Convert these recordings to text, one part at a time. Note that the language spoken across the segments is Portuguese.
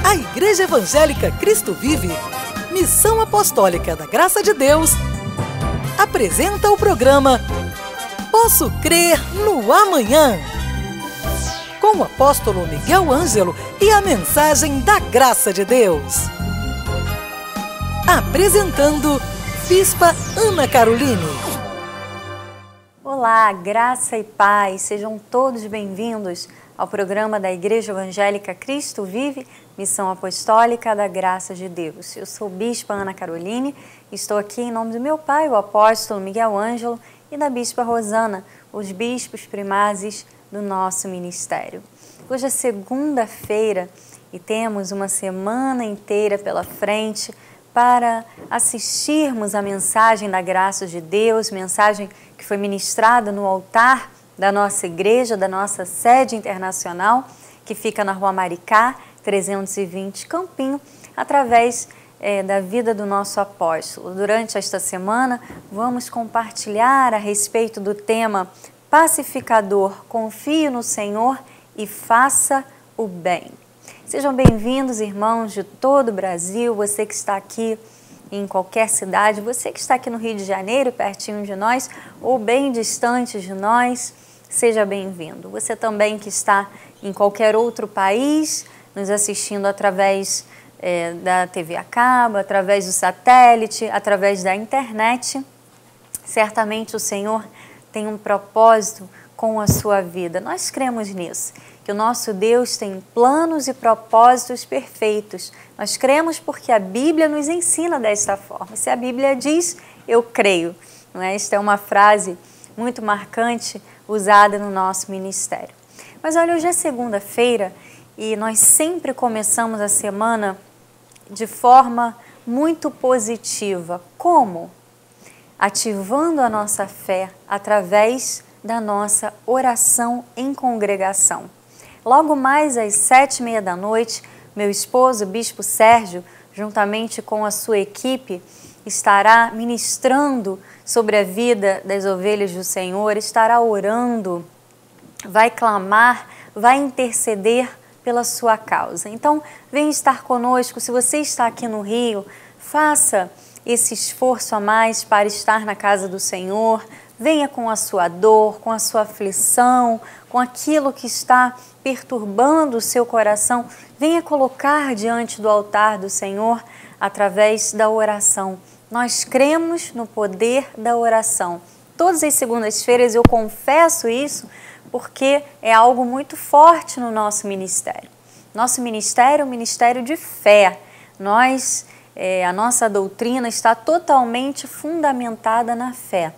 A Igreja Evangélica Cristo Vive, Missão Apostólica da Graça de Deus, apresenta o programa Posso Crer no Amanhã, com o apóstolo Miguel Ângelo e a mensagem da Graça de Deus. Apresentando Bispa Ana Caroline. Olá, graça e paz, sejam todos bem-vindos ao programa da Igreja Evangélica Cristo Vive, Missão Apostólica da Graça de Deus. Eu sou Bispa Ana Caroline, estou aqui em nome do meu pai, o apóstolo Miguel Ângelo, e da Bispa Rosana, os bispos primazes do nosso ministério. Hoje é segunda-feira e temos uma semana inteira pela frente para assistirmos a mensagem da graça de Deus, mensagem que foi ministrada no altar da nossa igreja, da nossa sede internacional, que fica na Rua Maricá, 320 Campinho, através da vida do nosso apóstolo. Durante esta semana, vamos compartilhar a respeito do tema Pacificador, confie no Senhor e faça o bem. Sejam bem-vindos, irmãos de todo o Brasil, você que está aqui em qualquer cidade, você que está aqui no Rio de Janeiro, pertinho de nós, ou bem distante de nós, seja bem-vindo. Você também que está em qualquer outro país, nos assistindo através da TV a cabo, através do satélite, através da internet, certamente o Senhor tem um propósito com a sua vida. Nós cremos nisso, que o nosso Deus tem planos e propósitos perfeitos. Nós cremos porque a Bíblia nos ensina desta forma. Se a Bíblia diz, eu creio. Não é? Esta é uma frase muito marcante usada no nosso ministério. Mas olha, hoje é segunda-feira e nós sempre começamos a semana de forma muito positiva. Como? Ativando a nossa fé através da nossa oração em congregação. Logo mais às 7h30 da noite, meu esposo, o Bispo Sérgio, juntamente com a sua equipe, estará ministrando sobre a vida das ovelhas do Senhor, estará orando, vai clamar, vai interceder pela sua causa. Então, venha estar conosco. Se você está aqui no Rio, faça esse esforço a mais para estar na casa do Senhor. Venha com a sua dor, com a sua aflição, com aquilo que está perturbando o seu coração. Venha colocar diante do altar do Senhor através da oração. Nós cremos no poder da oração. Todas as segundas-feiras eu confesso isso porque é algo muito forte no nosso ministério. Nosso ministério é um ministério de fé. A nossa doutrina está totalmente fundamentada na fé.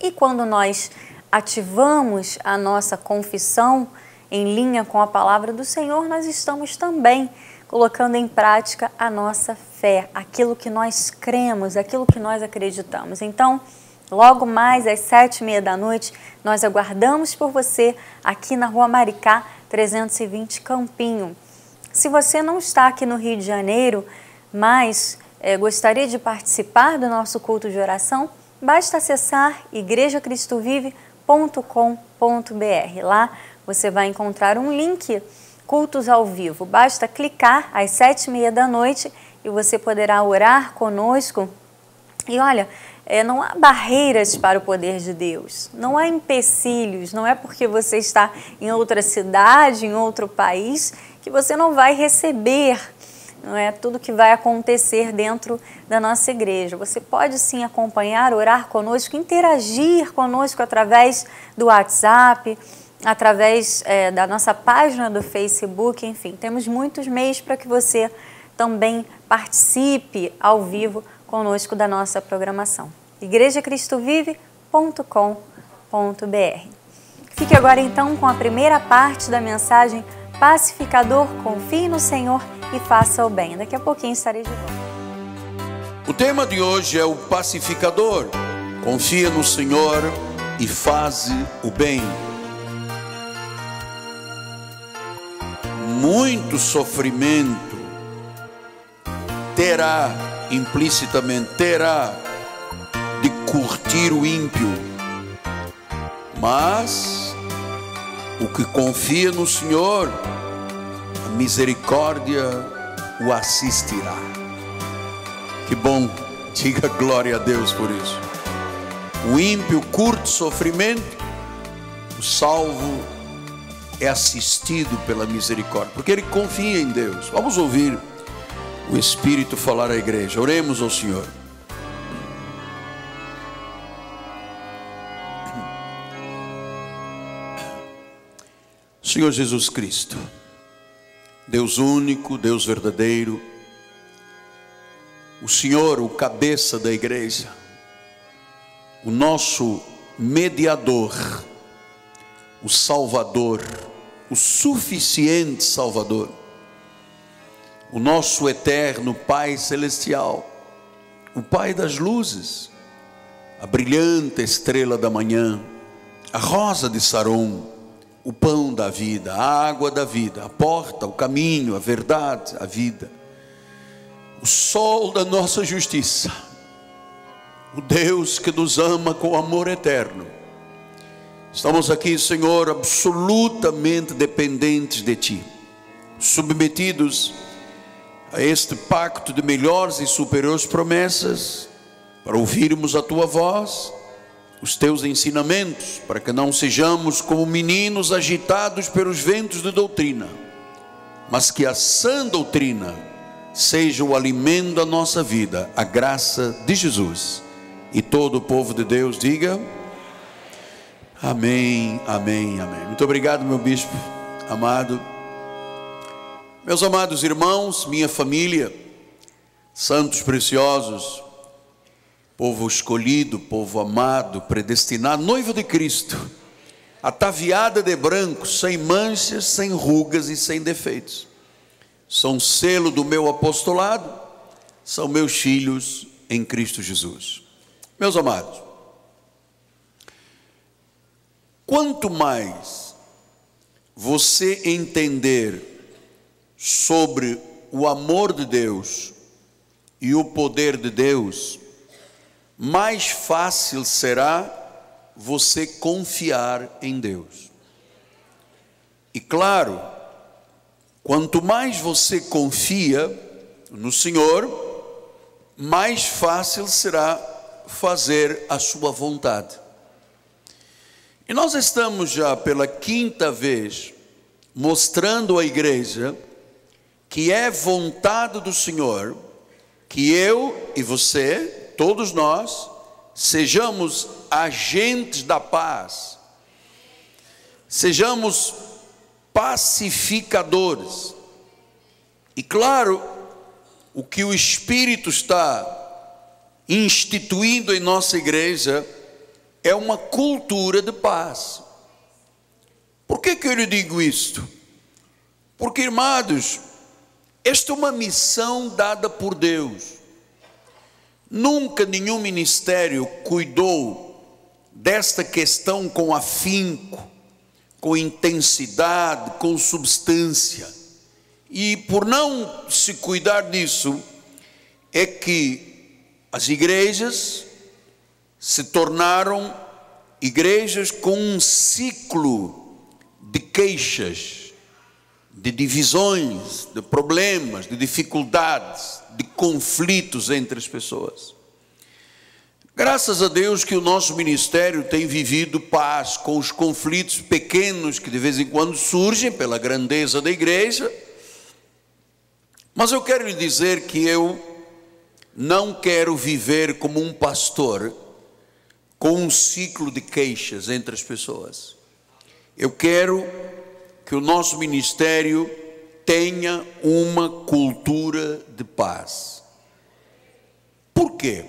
E quando nós ativamos a nossa confissão em linha com a palavra do Senhor, nós estamos também colocando em prática a nossa fé, aquilo que nós cremos, aquilo que nós acreditamos. Então, logo mais às 7h30 da noite, nós aguardamos por você aqui na Rua Maricá, 320 Campinho. Se você não está aqui no Rio de Janeiro, mas gostaria de participar do nosso culto de oração, basta acessar igrejacristovive.com.br. Lá você vai encontrar um link Cultos ao Vivo. Basta clicar às 7h30 da noite e você poderá orar conosco. E olha, não há barreiras para o poder de Deus, não há empecilhos, não é porque você está em outra cidade, em outro país, que você não vai receber, não é tudo que vai acontecer dentro da nossa igreja. Você pode sim acompanhar, orar conosco, interagir conosco através do WhatsApp, através da nossa página do Facebook, enfim, temos muitos meios para que você também participe ao vivo conosco da nossa programação. igrejacristovive.com.br. Fique agora então com a primeira parte da mensagem Pacificador, confie no Senhor e faça o bem. Daqui a pouquinho estarei de volta. O tema de hoje é o pacificador. Confia no Senhor e faz o bem. Muito sofrimento implicitamente terá de curtir o ímpio, mas o que confia no Senhor, a misericórdia o assistirá. Que bom, diga glória a Deus por isso. O ímpio curte sofrimento, o salvo é assistido pela misericórdia, porque ele confia em Deus. Vamos ouvir o Espírito falar à igreja. Oremos ao Senhor. Senhor Jesus Cristo, Deus único, Deus verdadeiro, o Senhor, o cabeça da igreja, o nosso mediador, o Salvador, o suficiente Salvador, o nosso eterno Pai Celestial, o Pai das luzes, a brilhante estrela da manhã, a rosa de Saron, o pão da vida, a água da vida, a porta, o caminho, a verdade, a vida, o sol da nossa justiça, o Deus que nos ama com amor eterno. Estamos aqui, Senhor, absolutamente dependentes de Ti, submetidos a este pacto de melhores e superiores promessas, para ouvirmos a Tua voz, os Teus ensinamentos, para que não sejamos como meninos agitados pelos ventos de doutrina, mas que a sã doutrina seja o alimento da nossa vida, a graça de Jesus. E todo o povo de Deus diga amém, amém, amém. Muito obrigado, meu bispo amado. Meus amados irmãos, minha família, santos preciosos, povo escolhido, povo amado, predestinado, noiva de Cristo, ataviada de branco, sem manchas, sem rugas e sem defeitos. São selo do meu apostolado, são meus filhos em Cristo Jesus. Meus amados, quanto mais você entender sobre o amor de Deus e o poder de Deus, mais fácil será você confiar em Deus. E claro, quanto mais você confia no Senhor, mais fácil será fazer a sua vontade. E nós estamos já pela quinta vez mostrando à igreja que é vontade do Senhor que eu e você, todos nós, sejamos agentes da paz, sejamos pacificadores. E claro, o que o Espírito está instituindo em nossa igreja é uma cultura de paz. Por que eu lhe digo isto? Porque, irmãos, esta é uma missão dada por Deus. Nunca nenhum ministério cuidou desta questão com afinco, com intensidade, com substância. E por não se cuidar disso, é que as igrejas se tornaram igrejas com um ciclo de queixas, de divisões, de problemas, de dificuldades, de conflitos entre as pessoas. Graças a Deus que o nosso ministério tem vivido paz com os conflitos pequenos que de vez em quando surgem pela grandeza da igreja. Mas eu quero lhe dizer que eu não quero viver como um pastor com um ciclo de queixas entre as pessoas. Eu quero que o nosso ministério tenha uma cultura de paz. Por quê?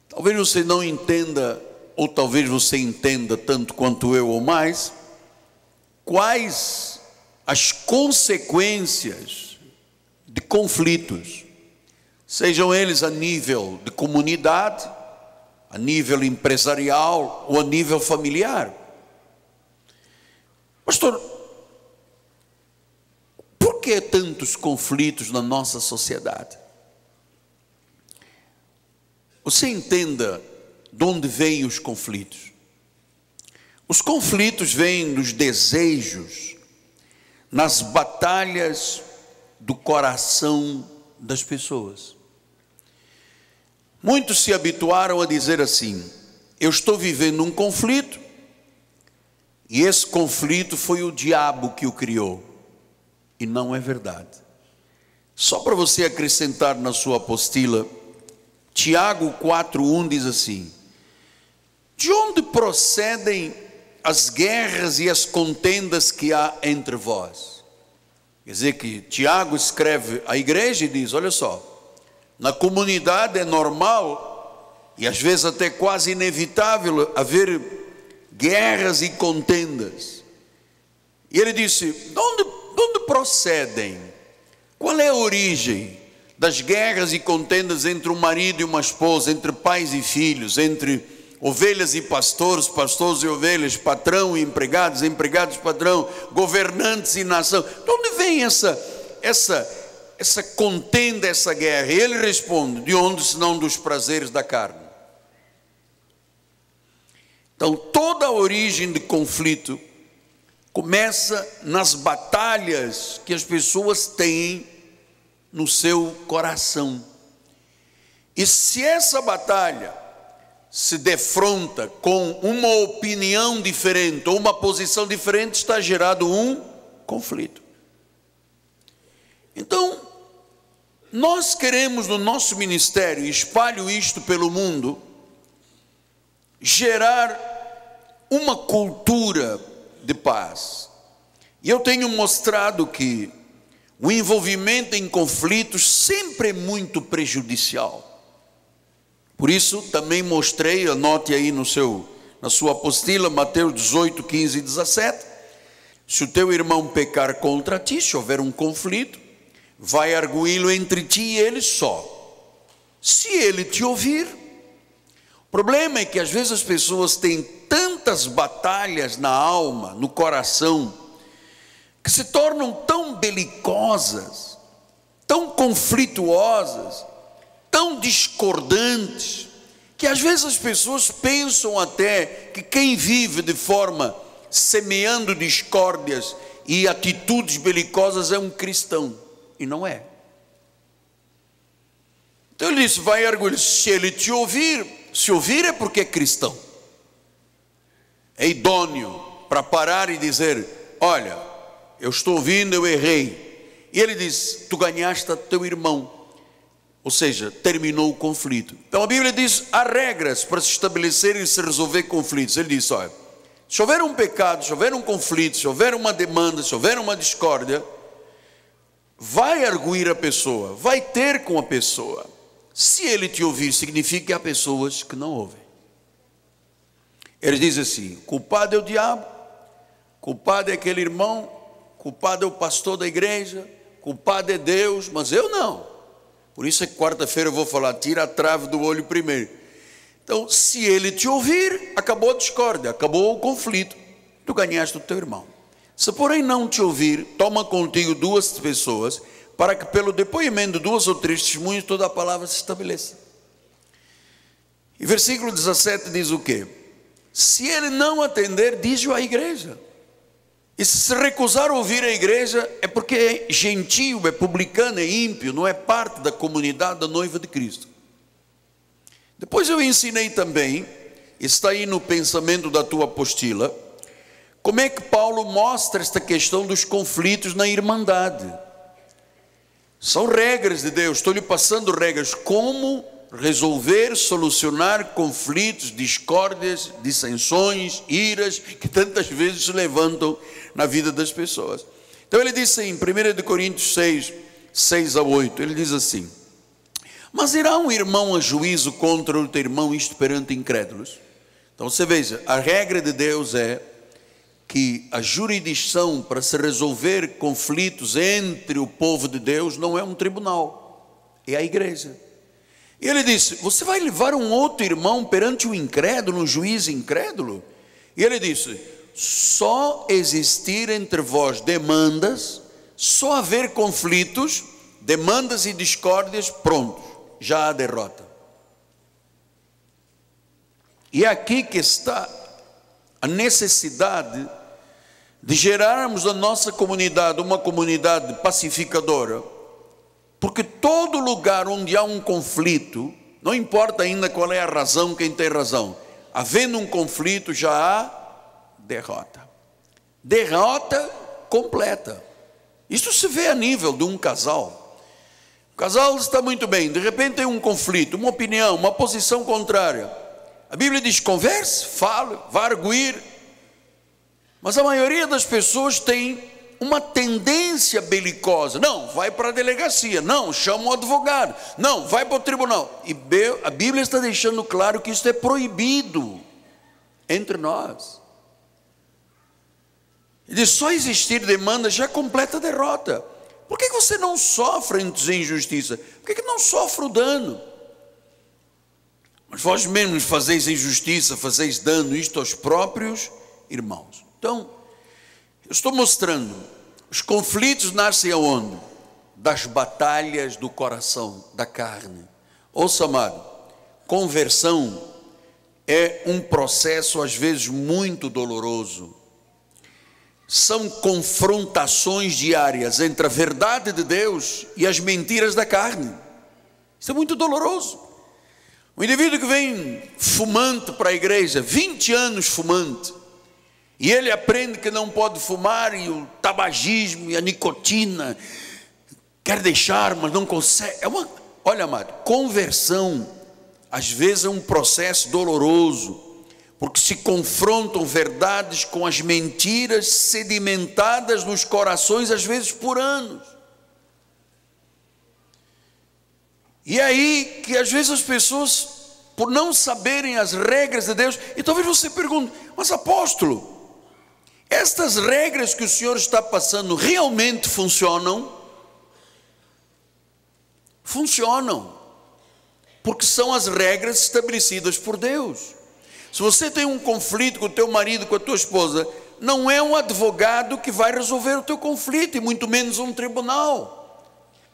Talvez você não entenda, ou talvez você entenda tanto quanto eu ou mais, quais as consequências de conflitos, sejam eles a nível de comunidade, a nível empresarial ou a nível familiar. Pastor, por que tantos conflitos na nossa sociedade? Você entenda de onde vêm os conflitos. Os conflitos vêm dos desejos, nas batalhas do coração das pessoas. Muitos se habituaram a dizer assim: eu estou vivendo um conflito, e esse conflito foi o diabo que o criou. E não é verdade. Só para você acrescentar na sua apostila, Tiago 4:1 diz assim: de onde procedem as guerras e as contendas que há entre vós? Quer dizer que Tiago escreve à igreja e diz: olha só, na comunidade é normal e às vezes até quase inevitável haver guerras e contendas. E ele disse: de onde procedem? Qual é a origem das guerras e contendas entre um marido e uma esposa, entre pais e filhos, entre ovelhas e pastores, pastores e ovelhas, patrão e empregados, empregados e patrão, governantes e nação? De onde vem essa contenda, essa guerra? E ele responde: de onde senão dos prazeres da carne? Então toda a origem de conflito começa nas batalhas que as pessoas têm no seu coração. E se essa batalha se defronta com uma opinião diferente ou uma posição diferente, está gerado um conflito. Então, nós queremos no nosso ministério, e espalho isto pelo mundo, gerar uma cultura de paz. E eu tenho mostrado que o envolvimento em conflitos sempre é muito prejudicial. Por isso também mostrei, anote aí na sua apostila, Mateus 18, 15 e 17. Se o teu irmão pecar contra ti, se houver um conflito, vai arguí-lo entre ti e ele só. Se ele te ouvir. O problema é que às vezes as pessoas têm tantas batalhas na alma, no coração, que se tornam tão belicosas, tão conflituosas, tão discordantes, que às vezes as pessoas pensam até que quem vive de forma semeando discórdias e atitudes belicosas é um cristão, e não é. Então ele disse: vai arguir, se ele te ouvir, se ouvir é porque é cristão, é idôneo para parar e dizer: olha, eu estou ouvindo, eu errei. E ele diz: tu ganhaste a teu irmão. Ou seja, terminou o conflito. Então a Bíblia diz: há regras para se estabelecer e se resolver conflitos. Ele diz: olha, se houver um pecado, se houver um conflito, se houver uma demanda, se houver uma discórdia, vai arguir a pessoa, vai ter com a pessoa. Se ele te ouvir, significa que há pessoas que não ouvem. Ele diz assim: culpado é o diabo, culpado é aquele irmão, culpado é o pastor da igreja, culpado é Deus, mas eu não. Por isso é que quarta-feira eu vou falar: tira a trave do olho primeiro. Então, se ele te ouvir, acabou a discórdia, acabou o conflito, tu ganhaste o teu irmão. Se porém não te ouvir, toma contigo 2 pessoas, para que pelo depoimento de 2 ou 3 testemunhos toda a palavra se estabeleça. E versículo 17 diz o quê? Se ele não atender, diz-o à igreja. E se recusar a ouvir a igreja, é porque é gentio, é publicano, é ímpio, não é parte da comunidade da noiva de Cristo. Depois eu ensinei também, está aí no pensamento da tua apostila, como é que Paulo mostra esta questão dos conflitos na irmandade. São regras de Deus, estou lhe passando regras, como resolver, solucionar conflitos, discórdias, dissensões, iras, que tantas vezes se levantam na vida das pessoas. Então ele diz em 1 Coríntios 6, 6 a 8, ele diz assim: mas irá um irmão a juízo contra outro irmão, isto perante incrédulos? Então você veja, a regra de Deus é que a jurisdição para se resolver conflitos entre o povo de Deus não é um tribunal, é a igreja. E ele disse: você vai levar um outro irmão perante o incrédulo, um juiz incrédulo? E ele disse: só existir entre vós demandas, só haver conflitos, demandas e discórdias, pronto, já há derrota. E é aqui que está a necessidade de gerarmos na nossa comunidade uma comunidade pacificadora, porque todo lugar onde há um conflito, não importa ainda qual é a razão, quem tem razão, havendo um conflito já há derrota. Derrota completa. Isso se vê a nível de um casal. O casal está muito bem, de repente tem um conflito, uma opinião, uma posição contrária. A Bíblia diz: converse, fale, vá arguir. Mas a maioria das pessoas tem uma tendência belicosa. Não, vai para a delegacia. Não, chama um advogado. Não, vai para o tribunal. E a Bíblia está deixando claro que isso é proibido entre nós. E de só existir demanda já completa derrota. Por que você não sofre injustiça? Por que não sofre o dano? Mas vós mesmos fazeis injustiça, fazeis dano, isto aos próprios irmãos. Então, eu estou mostrando, os conflitos nascem aonde? Das batalhas do coração, da carne. Ouça, amado, conversão é um processo às vezes muito doloroso. São confrontações diárias entre a verdade de Deus e as mentiras da carne. Isso é muito doloroso. Um indivíduo que vem fumante para a igreja, 20 anos fumante, e ele aprende que não pode fumar, e o tabagismo e a nicotina, quer deixar, mas não consegue. Olha, amado, conversão às vezes é um processo doloroso, porque se confrontam verdades com as mentiras sedimentadas nos corações, às vezes por anos. E é aí que às vezes as pessoas, por não saberem as regras de Deus, e talvez você pergunte: mas apóstolo, estas regras que o Senhor está passando realmente funcionam? Funcionam, porque são as regras estabelecidas por Deus. Se você tem um conflito com o teu marido, com a tua esposa, não é um advogado que vai resolver o teu conflito, e muito menos um tribunal.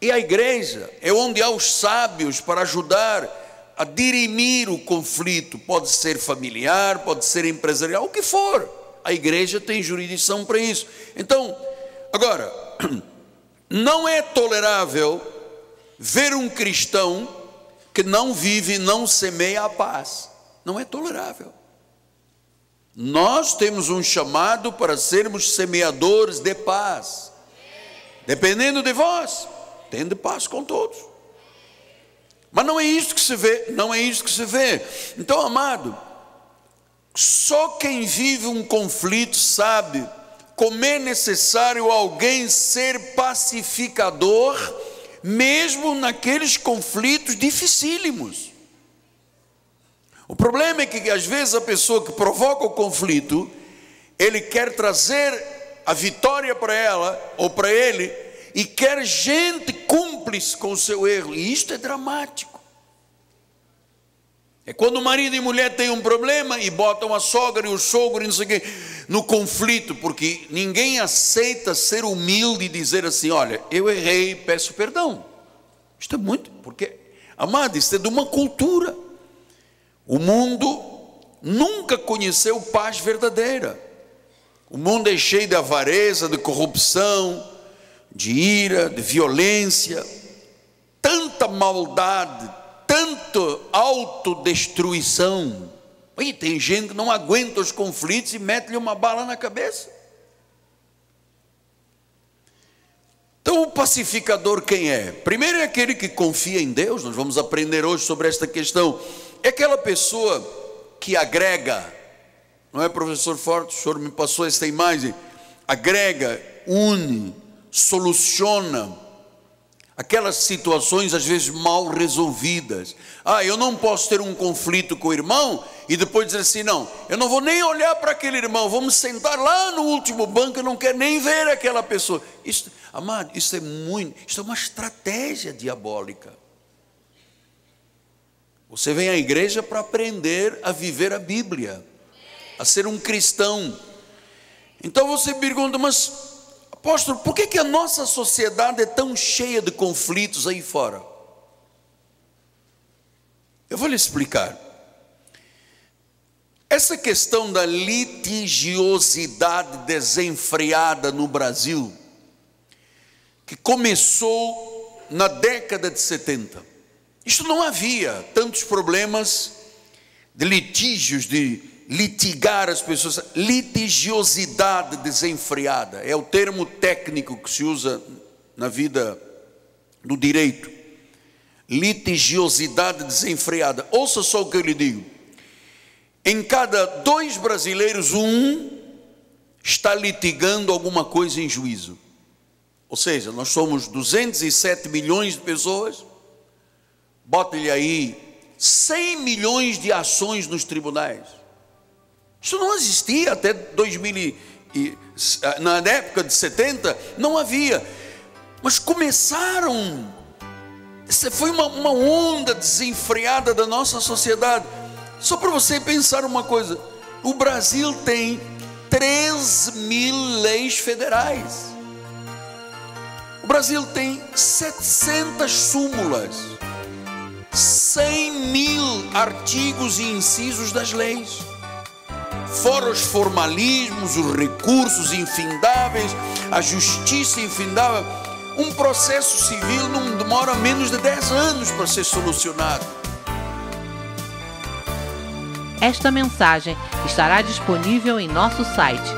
E a igreja é onde há os sábios para ajudar a dirimir o conflito. Pode ser familiar, pode ser empresarial, o que for. A igreja tem jurisdição para isso. Então, agora, não é tolerável ver um cristão que não vive e não semeia a paz. Não é tolerável. Nós temos um chamado para sermos semeadores de paz. Dependendo de vós, tende paz com todos. Mas não é isso que se vê, não é isso que se vê. Então, amado, só quem vive um conflito sabe como é necessário alguém ser pacificador, mesmo naqueles conflitos dificílimos. O problema é que às vezes a pessoa que provoca o conflito, ele quer trazer a vitória para ela ou para ele, e quer gente cúmplice com o seu erro, e isto é dramático. É quando o marido e mulher têm um problema e botam a sogra e o sogro e não sei o quê, no conflito, porque ninguém aceita ser humilde e dizer assim: olha, eu errei, peço perdão. Isto é muito, porque, amado, isto é de uma cultura. O mundo nunca conheceu paz verdadeira. O mundo é cheio de avareza, de corrupção, de ira, de violência, tanta maldade, tanta autodestruição. E tem gente que não aguenta os conflitos e mete-lhe uma bala na cabeça. Então, o pacificador quem é? Primeiro é aquele que confia em Deus. Nós vamos aprender hoje sobre esta questão. É aquela pessoa que agrega. Não é, professor Forte? O senhor me passou esta imagem. Agrega, une, soluciona aquelas situações às vezes mal resolvidas. Eu não posso ter um conflito com o irmão e depois dizer assim: não, eu não vou nem olhar para aquele irmão, vamos sentar lá no último banco, eu não quero nem ver aquela pessoa. Isso, amado, isso é uma estratégia diabólica. Você vem à igreja para aprender a viver a Bíblia, a ser um cristão. Então você pergunta: mas apóstolo, por que a nossa sociedade é tão cheia de conflitos aí fora? Eu vou lhe explicar. Essa questão da litigiosidade desenfreada no Brasil, que começou na década de 70. Isto não havia tantos problemas de litígios, de litigar as pessoas. Litigiosidade desenfreada é o termo técnico que se usa na vida do direito. Litigiosidade desenfreada. Ouça só o que eu lhe digo. Em cada 2 brasileiros, 1 está litigando alguma coisa em juízo. Ou seja, nós somos 207 milhões de pessoas. Bota-lhe aí 100 milhões de ações nos tribunais. Isso não existia até 2000 na época de 70, não havia. Mas começaram. Essa foi uma onda desenfreada da nossa sociedade. Só para você pensar uma coisa, o Brasil tem 3.000 leis federais. O Brasil tem 700 súmulas, 100.000 artigos e incisos das leis, fora os formalismos, os recursos infindáveis, a justiça infindável. Um processo civil não demora menos de 10 anos para ser solucionado. Esta mensagem estará disponível em nosso site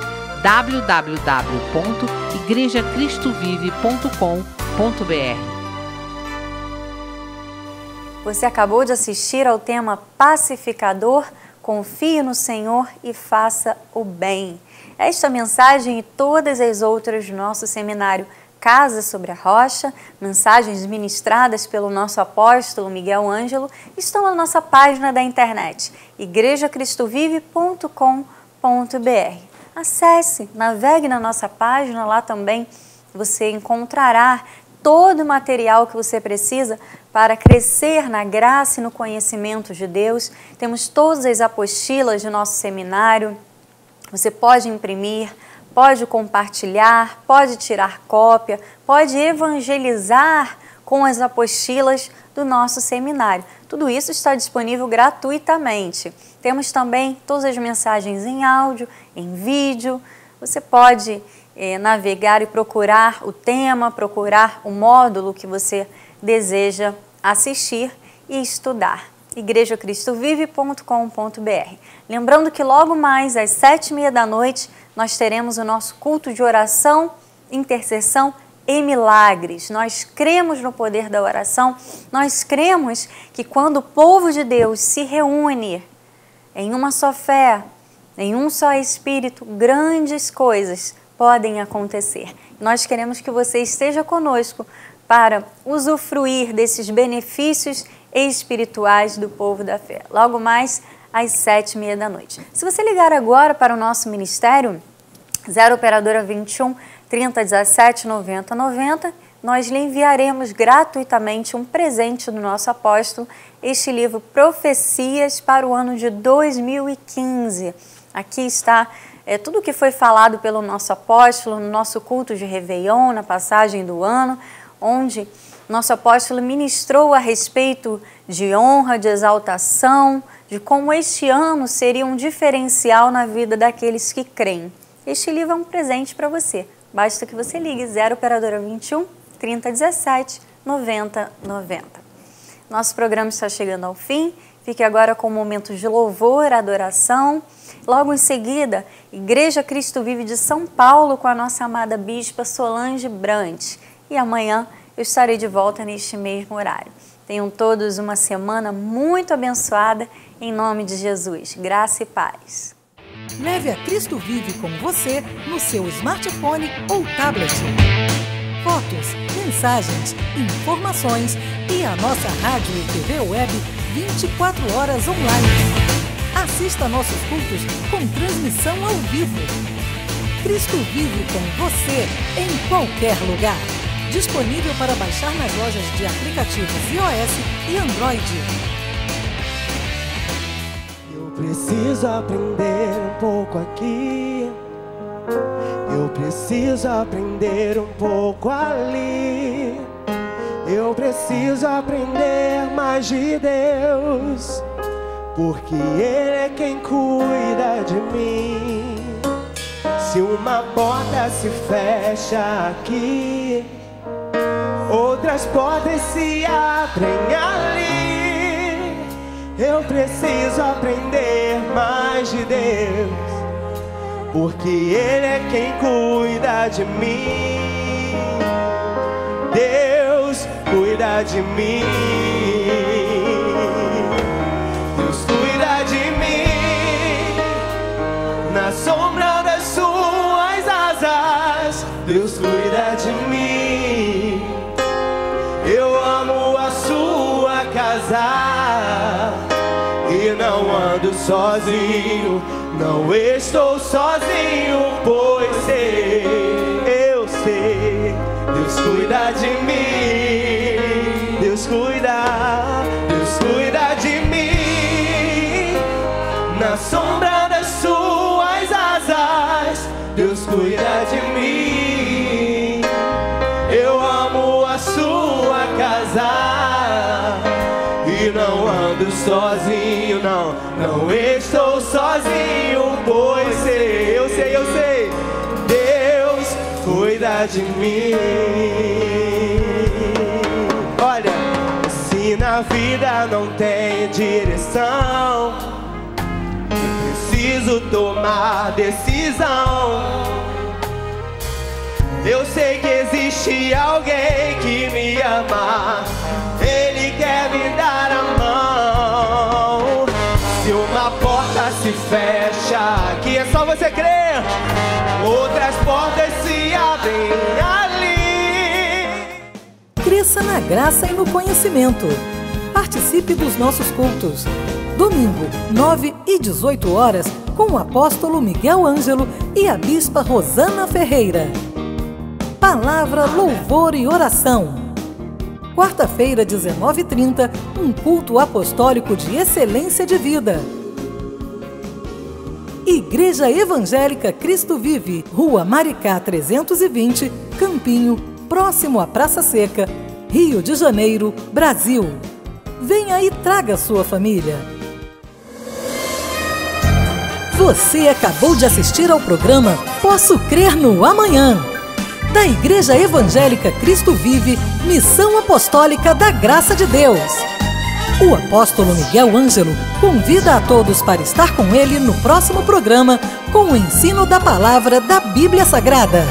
www.igrejacristovive.com.br. Você acabou de assistir ao tema Pacificador, confie no Senhor e faça o bem. Esta mensagem e todas as outras do nosso seminário Casa sobre a Rocha, mensagens ministradas pelo nosso apóstolo Miguel Ângelo, estão na nossa página da internet, igrejacristovive.com.br. Acesse, navegue na nossa página, lá também você encontrará todo o material que você precisa para crescer na graça e no conhecimento de Deus. Temos todas as apostilas do nosso seminário, você pode imprimir, pode compartilhar, pode tirar cópia, pode evangelizar com as apostilas do nosso seminário. Tudo isso está disponível gratuitamente. Temos também todas as mensagens em áudio, em vídeo. Você pode navegar e procurar o tema, procurar o módulo que você deseja assistir e estudar. igrejacristovive.com.br. Lembrando que logo mais às 7h30 da noite nós teremos o nosso culto de oração, intercessão e milagres. Nós cremos no poder da oração, nós cremos que quando o povo de Deus se reúne em uma só fé, em um só Espírito, grandes coisas podem acontecer. Nós queremos que você esteja conosco para usufruir desses benefícios espirituais do povo da fé. Logo mais às 7h30 da noite. Se você ligar agora para o nosso ministério, 0 operadora 21 3017 90 90, nós lhe enviaremos gratuitamente um presente do nosso apóstolo, este livro Profecias para o ano de 2015. Aqui está tudo o que foi falado pelo nosso apóstolo no nosso culto de Réveillon, na passagem do ano, onde nosso apóstolo ministrou a respeito de honra, de exaltação, de como este ano seria um diferencial na vida daqueles que creem. Este livro é um presente para você. Basta que você ligue 0 operadora 21 3017 90 90. Nosso programa está chegando ao fim. Fique agora com momentos de louvor, adoração. Logo em seguida, Igreja Cristo Vive de São Paulo com a nossa amada bispa Solange Brant. E amanhã eu estarei de volta neste mesmo horário. Tenham todos uma semana muito abençoada, em nome de Jesus. Graça e paz. Leve a Cristo Vive com você no seu smartphone ou tablet. Fotos, mensagens, informações e a nossa rádio e TV web 24 horas online. Assista nossos cultos com transmissão ao vivo. Cristo Vive com você em qualquer lugar. Disponível para baixar nas lojas de aplicativos iOS e Android. Eu preciso aprender um pouco aqui. Eu preciso aprender um pouco ali. Eu preciso aprender mais de Deus. porque Ele é quem cuida de mim. Se uma porta se fecha aqui, outras portas se abrem ali. Eu preciso aprender mais de Deus, porque Ele é quem cuida de mim. Deus cuida de mim. Deus cuida de mim. Na sombra das suas asas, Deus cuida de mim. Eu amo a sua casa e não ando sozinho, não estou sozinho, pois eu sei, Deus cuida de mim, Deus cuida de mim. Na sombra das suas asas, Deus cuida de mim. Eu amo a sua casa e não ando sozinho, não estou sozinho, pois eu sei, Deus cuida de mim. Olha, se na vida não tem direção, eu preciso tomar decisão. Eu sei que existe alguém que me ama, Ele quer me dar a mão. Se uma porta se fecha aqui, é só você crer, outras portas se abrem ali. Cresça na graça e no conhecimento. Participe dos nossos cultos. Domingo, 9 e 18 horas, com o apóstolo Miguel Ângelo e a bispa Rosana Ferreira. Palavra, louvor e oração. Quarta-feira, 19h30, um culto apostólico de excelência de vida. Igreja Evangélica Cristo Vive, Rua Maricá 320, Campinho, próximo à Praça Seca, Rio de Janeiro, Brasil. Venha e traga sua família. Você acabou de assistir ao programa Posso Crer no Amanhã, da Igreja Evangélica Cristo Vive, Missão Apostólica da Graça de Deus. O apóstolo Miguel Ângelo convida a todos para estar com ele no próximo programa com o ensino da palavra da Bíblia Sagrada.